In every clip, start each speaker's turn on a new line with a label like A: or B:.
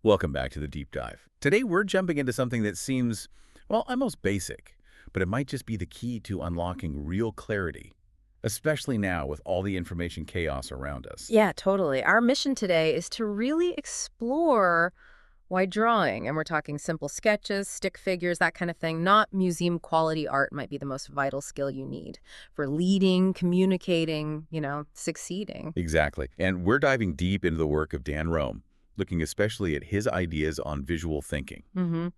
A: Welcome back to the deep dive. Today we're jumping into something that seems, well, almost basic, but it might just be the key to unlocking real clarity, especially now with all the information chaos around us.
B: Yeah, totally. Our mission today is to really explore why drawing, and we're talking simple sketches, stick figures, that kind of thing, not museum quality art might be the most vital skill you need for leading, communicating, succeeding.
A: Exactly. And we're diving deep into the work of Dan Rome, looking especially at his ideas on visual thinking.
B: hmm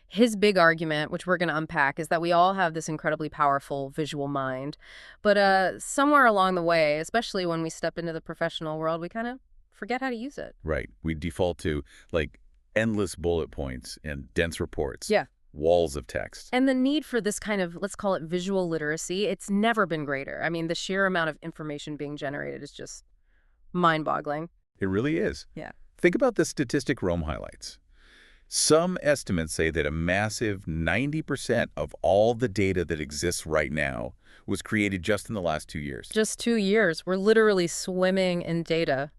B: His big argument, which we're going to unpack, is that we all have this incredibly powerful visual mind. But somewhere along the way, especially when we step into the professional world, we kind of forget how to use it.
A: Right. We default to, like, endless bullet points and dense reports,
B: Yeah.
A: walls of text.
B: And the need for this kind of, let's call it visual literacy, it's never been greater. I mean, the sheer amount of information being generated is just mind-boggling.
A: It really is.
B: Yeah.
A: Think about the statistic Rome highlights. Some estimates say that a massive 90% of all the data that exists right now was created just in the last 2 years.
B: Just 2 years, we're literally swimming in data.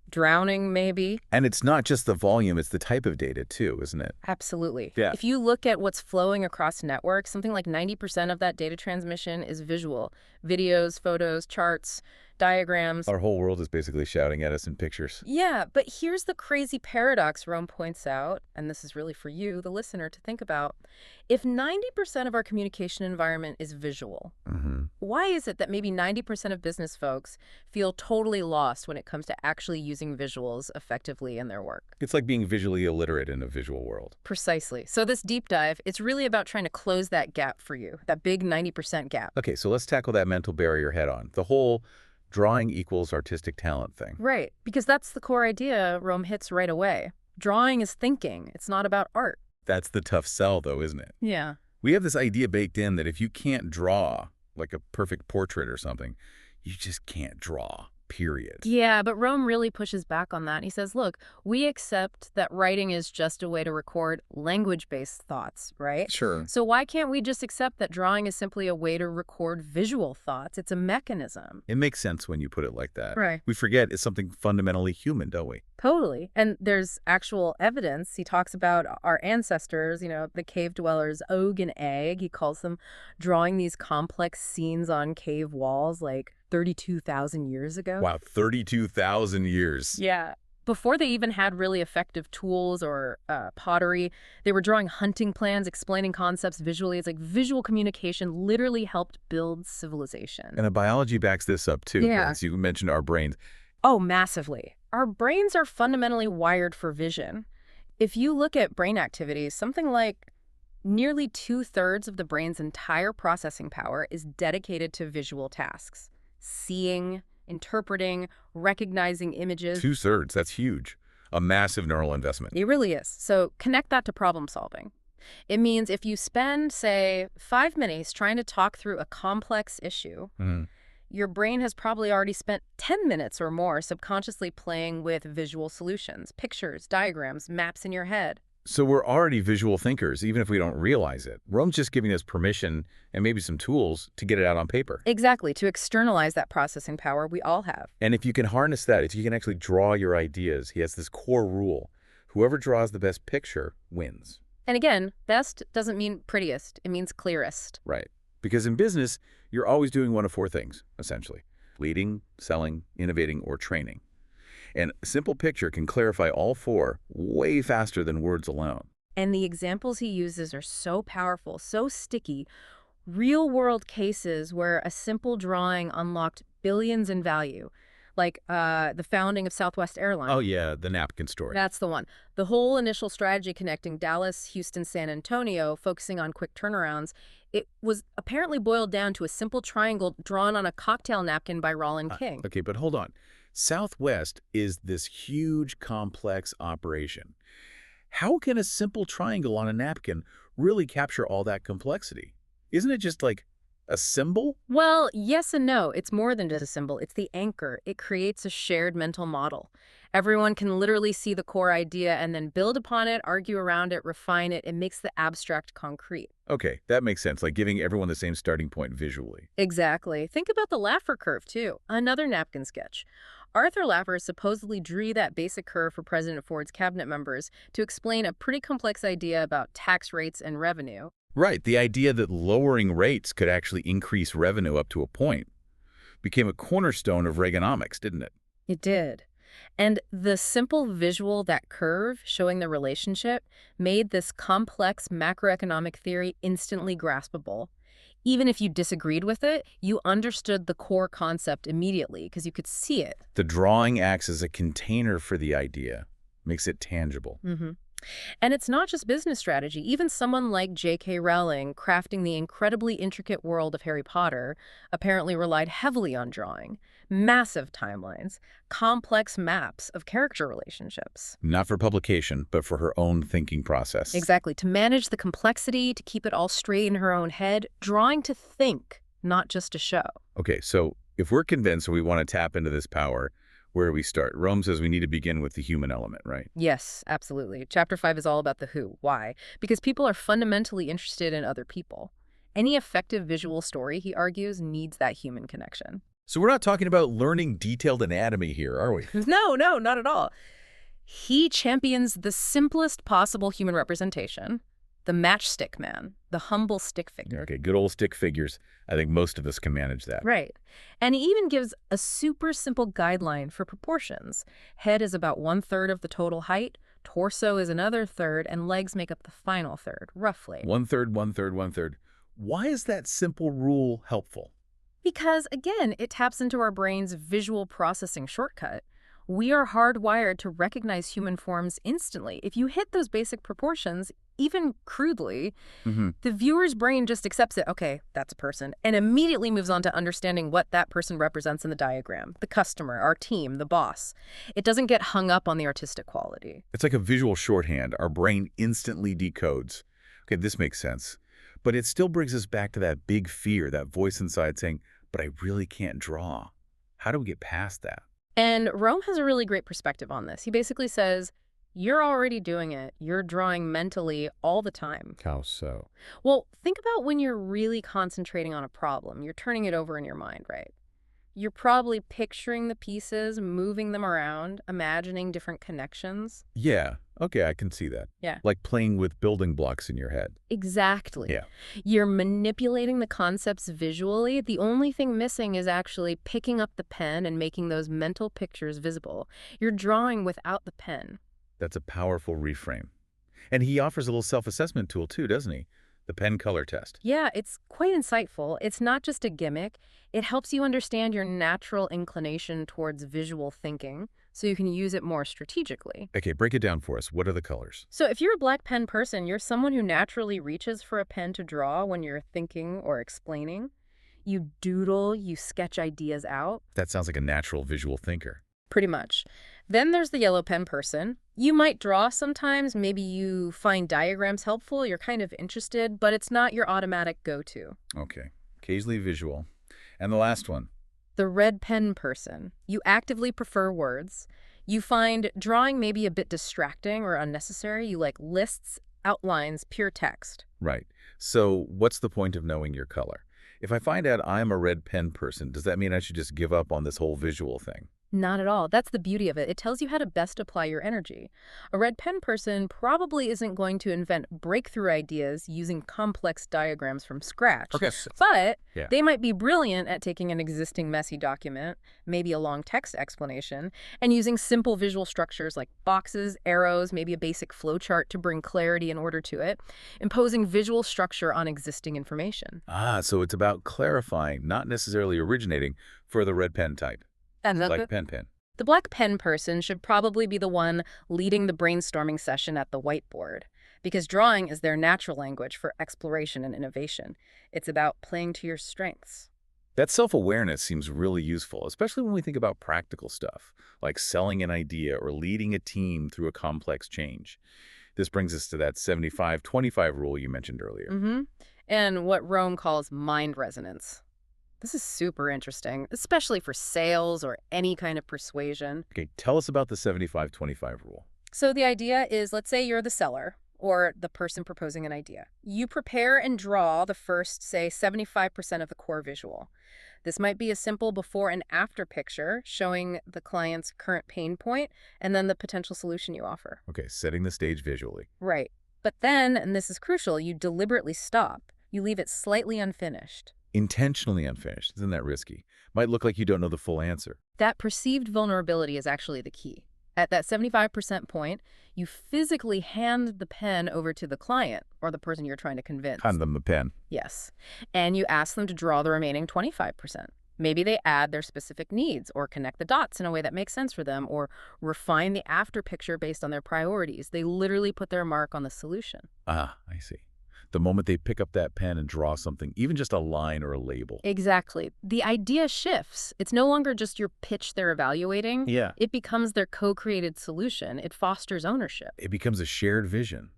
B: Drowning, maybe?
A: And it's not just the volume, it's the type of data too, isn't it?
B: Absolutely.
A: Yeah.
B: If you look at what's flowing across networks, something like 90% of that data transmission is visual. Videos, photos, charts, diagrams.
A: Our whole world is basically shouting at us in pictures.
B: Yeah, but here's the crazy paradox Rome points out, and this is really for you, the listener, to think about. If 90% of our communication environment is visual, why is it that maybe 90% of business folks feel totally lost when it comes to actually using visuals effectively in their work?
A: It's like being visually illiterate in a visual world.
B: Precisely. So this deep dive, it's really about trying to close that gap for you, that big 90% gap.
A: Okay, so let's tackle that mental barrier head on. The whole drawing equals artistic talent thing.
B: Right, because that's the core idea Rome hits right away. Drawing is thinking. It's not about art.
A: That's the tough sell, though, isn't it?
B: Yeah.
A: We have this idea baked in that if you can't draw, like a perfect portrait or something, you just can't draw, period.
B: Yeah, but Rome really pushes back on that. He says, look, we accept that writing is just a way to record language-based thoughts, right?
A: Sure.
B: So why can't we just accept that drawing is simply a way to record visual thoughts? It's a mechanism.
A: It makes sense when you put it like that.
B: Right.
A: We forget it's something fundamentally human, don't we?
B: Totally. And there's actual evidence. He talks about our ancestors, the cave dwellers, Og and Egg. He calls them drawing these complex scenes on cave walls like 32,000 years ago.
A: Wow, 32,000 years.
B: Yeah. Before they even had really effective tools or pottery, they were drawing hunting plans, explaining concepts visually. It's like visual communication literally helped build civilization.
A: And the biology backs this up, too.
B: Yeah.
A: As you mentioned our brains.
B: Oh, massively. Our brains are fundamentally wired for vision. If you look at brain activities, something like nearly 2/3 of the brain's entire processing power is dedicated to visual tasks. Seeing, interpreting, recognizing images.
A: 2/3, that's huge. A massive neural investment.
B: It really is. So connect that to problem solving. It means if you spend, say, 5 minutes trying to talk through a complex issue, your brain has probably already spent 10 minutes or more subconsciously playing with visual solutions, pictures, diagrams, maps in your head.
A: So we're already visual thinkers, even if we don't realize it. Rome's just giving us permission and maybe some tools to get it out on paper.
B: Exactly, to externalize that processing power we all have.
A: And if you can harness that, if you can actually draw your ideas, he has this core rule. Whoever draws the best picture wins.
B: And again, best doesn't mean prettiest, it means clearest.
A: Right. Because in business, you're always doing one of four things, essentially. Leading, selling, innovating, or training. And a simple picture can clarify all four way faster than words alone.
B: And the examples he uses are so powerful, so sticky. Real-world cases where a simple drawing unlocked billions in value, like the founding of Southwest Airlines.
A: Oh, yeah, the napkin story.
B: That's the one. The whole initial strategy connecting Dallas, Houston, San Antonio, focusing on quick turnarounds, it was apparently boiled down to a simple triangle drawn on a cocktail napkin by Rollin King.
A: Okay, but hold on. Southwest is this huge, complex operation. How can a simple triangle on a napkin really capture all that complexity? Isn't it just like a symbol?
B: Well, yes and no. It's more than just a symbol. It's the anchor. It creates a shared mental model. Everyone can literally see the core idea and then build upon it, argue around it, refine it. It makes the abstract concrete.
A: Okay, that makes sense, like giving everyone the same starting point visually.
B: Exactly. Think about the Laffer curve, too. Another napkin sketch. Arthur Laffer supposedly drew that basic curve for President Ford's cabinet members to explain a pretty complex idea about tax rates and revenue.
A: Right, the idea that lowering rates could actually increase revenue up to a point became a cornerstone of Reaganomics, didn't it?
B: It did. And the simple visual, that curve showing the relationship, made this complex macroeconomic theory instantly graspable. Even if you disagreed with it, you understood the core concept immediately because you could see it.
A: The drawing acts as a container for the idea, makes it tangible.
B: hmm And it's not just business strategy. Even someone like J.K. Rowling, crafting the incredibly intricate world of Harry Potter, apparently relied heavily on drawing. Massive timelines, complex maps of character relationships.
A: Not for publication, but for her own thinking process.
B: Exactly. To manage the complexity, to keep it all straight in her own head, drawing to think, not just to show.
A: Okay, so if we're convinced we want to tap into this power, where do we start? Rome says we need to begin with the human element, right?
B: Yes, absolutely. Chapter 5 is all about the who. Why? Because people are fundamentally interested in other people. Any effective visual story, he argues, needs that human connection.
A: So we're not talking about learning detailed anatomy here, are we?
B: No, not at all. He champions the simplest possible human representation, the matchstick man, the humble stick figure.
A: Okay, good old stick figures. I think most of us can manage that.
B: Right. And he even gives a super simple guideline for proportions. Head is about 1/3 of the total height, torso is another third, and legs make up the final third, roughly.
A: 1/3, 1/3, 1/3. Why is that simple rule helpful?
B: Because, again, it taps into our brain's visual processing shortcut. We are hardwired to recognize human forms instantly. If you hit those basic proportions, even crudely, the viewer's brain just accepts it. Okay, that's a person, and immediately moves on to understanding what that person represents in the diagram, the customer, our team, the boss. It doesn't get hung up on the artistic quality.
A: It's like a visual shorthand. Our brain instantly decodes. Okay, this makes sense. But it still brings us back to that big fear, that voice inside saying, but I really can't draw. How do we get past that?
B: And Rome has a really great perspective on this. He basically says, you're already doing it. You're drawing mentally all the time.
A: How so?
B: Well, think about when you're really concentrating on a problem. You're turning it over in your mind, right? You're probably picturing the pieces, moving them around, imagining different connections.
A: Yeah, okay, I can see that.
B: Yeah.
A: Like playing with building blocks in your head.
B: Exactly.
A: Yeah.
B: You're manipulating the concepts visually. The only thing missing is actually picking up the pen and making those mental pictures visible. You're drawing without the pen.
A: That's a powerful reframe. And he offers a little self-assessment tool too, doesn't he? The pen color test.
B: Yeah, it's quite insightful. It's not just a gimmick. It helps you understand your natural inclination towards visual thinking so you can use it more strategically.
A: Okay, break it down for us. What are the colors?
B: So if you're a black pen person, you're someone who naturally reaches for a pen to draw when you're thinking or explaining. You doodle, you sketch ideas out.
A: That sounds like a natural visual thinker.
B: Pretty much. Then there's the yellow pen person. You might draw sometimes. Maybe you find diagrams helpful. You're kind of interested, but it's not your automatic go-to.
A: Okay, occasionally visual. And the last one.
B: The red pen person. You actively prefer words. You find drawing maybe a bit distracting or unnecessary. You like lists, outlines, pure text.
A: Right. So what's the point of knowing your color? If I find out I'm a red pen person, does that mean I should just give up on this whole visual thing?
B: Not at all. That's the beauty of it. It tells you how to best apply your energy. A red pen person probably isn't going to invent breakthrough ideas using complex diagrams from scratch.
A: Okay.
B: But
A: Yeah.
B: they might be brilliant at taking an existing messy document, maybe a long text explanation, and using simple visual structures like boxes, arrows, maybe a basic flowchart to bring clarity and order to it, imposing visual structure on existing information.
A: Ah, so it's about clarifying, not necessarily originating for the red pen type.
B: And
A: Like pen.
B: the black pen person should probably be the one leading the brainstorming session at the whiteboard, because drawing is their natural language for exploration and innovation. It's about playing to your strengths.
A: That self-awareness seems really useful, especially when we think about practical stuff, like selling an idea or leading a team through a complex change. This brings us to that 75-25 rule you mentioned earlier.
B: And what Rome calls mind resonance. This is super interesting, especially for sales or any kind of persuasion.
A: Okay, tell us about the 75-25 rule.
B: So the idea is, let's say you're the seller or the person proposing an idea. You prepare and draw the first, say, 75% of the core visual. This might be a simple before and after picture showing the client's current pain point and then the potential solution you offer.
A: Okay, setting the stage visually.
B: Right. But then, and this is crucial, you deliberately stop. You leave it slightly unfinished.
A: Intentionally unfinished. Isn't that risky? Might look like you don't know the full answer.
B: That perceived vulnerability is actually the key. At that 75% point, you physically hand the pen over to the client or the person you're trying to convince.
A: Hand them the pen.
B: Yes. And you ask them to draw the remaining 25%. Maybe they add their specific needs or connect the dots in a way that makes sense for them or refine the after picture based on their priorities. They literally put their mark on the solution.
A: Ah, I see. The moment they pick up that pen and draw something, even just a line or a label.
B: Exactly. The idea shifts. It's no longer just your pitch they're evaluating.
A: Yeah.
B: It becomes their co-created solution. It fosters ownership.
A: It becomes a shared vision.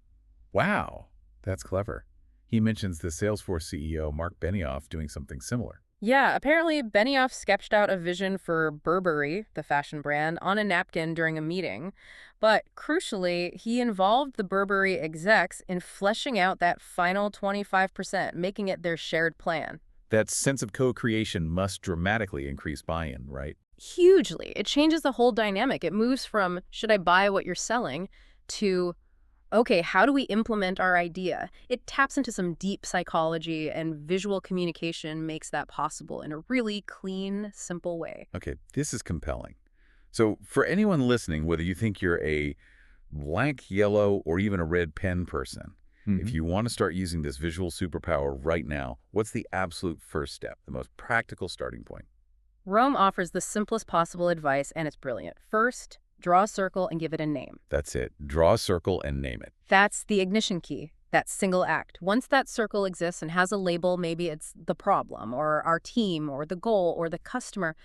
A: Wow, that's clever. He mentions the Salesforce CEO, Mark Benioff, doing something similar.
B: Yeah, apparently Benioff sketched out a vision for Burberry, the fashion brand, on a napkin during a meeting. But crucially, he involved the Burberry execs in fleshing out that final 25%, making it their shared plan.
A: That sense of co-creation must dramatically increase buy-in, right?
B: Hugely. It changes the whole dynamic. It moves from, should I buy what you're selling, to, okay, how do we implement our idea? It taps into some deep psychology, and visual communication makes that possible in a really clean, simple way.
A: Okay, this is compelling. So for anyone listening, whether you think you're a blank, yellow, or even a red pen person, if you want to start using this visual superpower right now, what's the absolute first step, the most practical starting point?
B: Rome offers the simplest possible advice, and it's brilliant. First, draw a circle and give it a name.
A: That's it. Draw a circle and name it.
B: That's the ignition key, that single act. Once that circle exists and has a label, maybe it's the problem, or our team, or the goal, or the customer,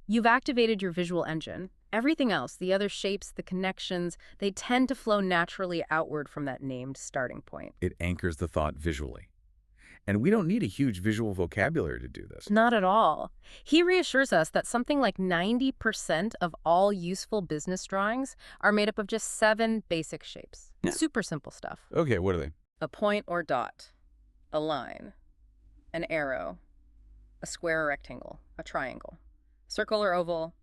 B: you've activated your visual engine. Everything else, the other shapes, the connections, they tend to flow naturally outward from that named starting point.
A: It anchors the thought visually. And we don't need a huge visual vocabulary to do this.
B: Not at all. He reassures us that something like 90% of all useful business drawings are made up of just 7 basic shapes.
A: Yeah.
B: Super simple stuff.
A: Okay, what are they?
B: A point or dot, a line, an arrow, a square or rectangle, a triangle, circle or oval,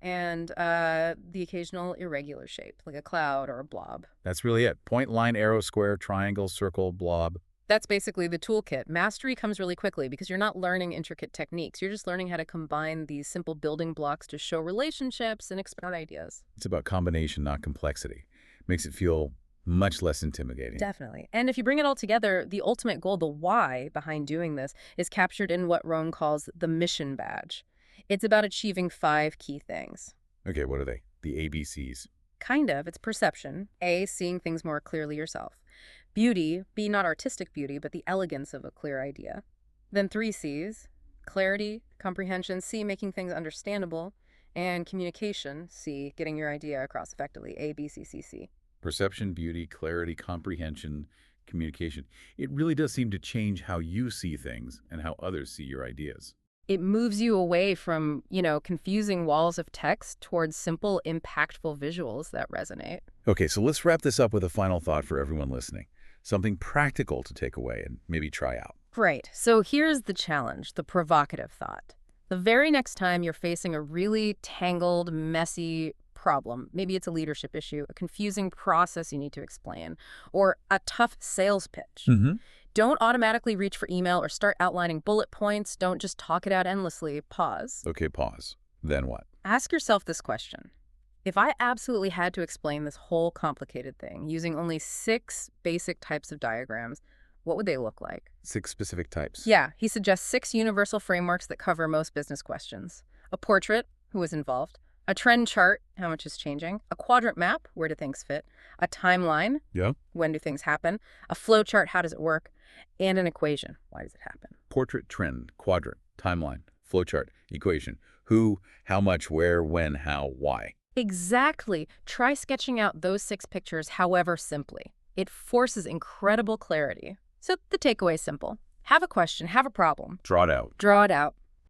B: and the occasional irregular shape, like a cloud or a blob.
A: That's really it. Point, line, arrow, square, triangle, circle, blob.
B: That's basically the toolkit. Mastery comes really quickly because you're not learning intricate techniques. You're just learning how to combine these simple building blocks to show relationships and expound ideas.
A: It's about combination, not complexity. Makes it feel much less intimidating.
B: Definitely. And if you bring it all together, the ultimate goal, the why behind doing this, is captured in what Rohn calls the mission badge. It's about achieving 5 key things.
A: Okay, what are they? The ABCs.
B: Kind of. It's perception. A, seeing things more clearly yourself. Beauty, B, not artistic beauty, but the elegance of a clear idea. Then 3 C's, clarity, comprehension, C, making things understandable, and communication, C, getting your idea across effectively, A, B, C, C, C.
A: Perception, beauty, clarity, comprehension, communication. It really does seem to change how you see things and how others see your ideas.
B: It moves you away from, confusing walls of text towards simple, impactful visuals that resonate.
A: Okay, so let's wrap this up with a final thought for everyone listening. Something practical to take away and maybe try out.
B: Great. So here's the challenge, the provocative thought. The very next time you're facing a really tangled, messy problem, maybe it's a leadership issue, a confusing process you need to explain, or a tough sales pitch. Don't automatically reach for email or start outlining bullet points. Don't just talk it out endlessly. Pause.
A: Okay, pause. Then what?
B: Ask yourself this question. If I absolutely had to explain this whole complicated thing using only 6 basic types of diagrams, what would they look like?
A: 6 specific types.
B: Yeah, he suggests 6 universal frameworks that cover most business questions. A portrait, who is involved? A trend chart, how much is changing? A quadrant map, where do things fit? A timeline,
A: Yeah.
B: when do things happen? A flow chart, how does it work? And an equation, why does it happen?
A: Portrait, trend, quadrant, timeline, flowchart, equation. Who, how much, where, when, how, why.
B: Exactly. Try sketching out those 6 pictures, however simply. It forces incredible clarity. So the takeaway is simple. Have a question, have a problem.
A: Draw it out.
B: Draw it out.